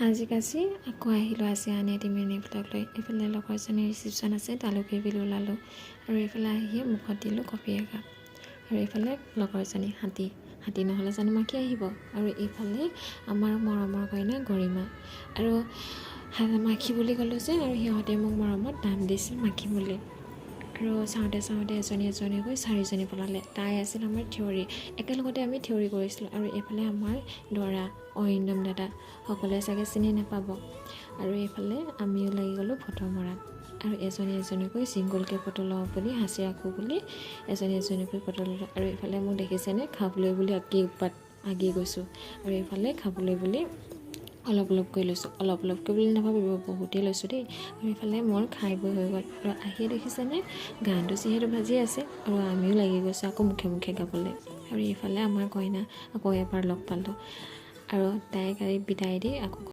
সাজি কাচি আকৌ আহিলোঁ আজি আন এটি মিনি ব্লগ লৈ। এইফালে লগৰজনীৰ ৰিচিপশ্যন আছে, তালৈকে বিল ওলালোঁ আৰু এইফালে আহি মুখত দিলোঁ কফি একাপ। আৰু এইফালে লগৰজনী হাতী নহ'লে জানো মাখি আহিব। আৰু এইফালে আমাৰ মৰমৰ কইনা গৰিমা। আৰু মাখি বুলি ক'লোঁ যে, আৰু সিহঁতে মোক মৰমত নাম দিছিল মাখি বুলি। আৰু চাওঁতে এজনীকৈ 4জনী পলালে। তাই আছিল আমাৰ থিয়ৰী, একেলগতে আমি থিয়ৰী কৰিছিলোঁ। আৰু এইফালে আমাৰ দৰা অৰিন্দম দাদা, সকলোৱে চাগে চিনি নাপাব। আৰু এইফালে আমিও লাগি গ'লোঁ ফটো মৰাত। আৰু এজনীকৈ ছিংগলকৈ ফটো লওঁ বুলি সাঁচি ৰাখোঁ বুলি এজনীকৈ ফটো ল'লোঁ। আৰু এইফালে মোক দেখিছেনে খাবলৈ বুলি আগি গৈছোঁ। আৰু এইফালে খাবলৈ বুলি অলপকৈ লৈছোঁ, অলপকৈ বুলি নাভাবিব, বহুতেই লৈছোঁ দেই। আৰু এইফালে মোৰ খাই বৈ হৈ গ'ল। আৰু আহিয়ে দেখিছেনে গানটো যিহেতু বাজি আছে আৰু আমিও লাগি গৈছোঁ আকৌ মুখে গাবলৈ। আৰু এইফালে আমাৰ কইনা আকৌ এবাৰ লগ পালোঁ আৰু তাই গাড়ীত বিদায় দি আকৌ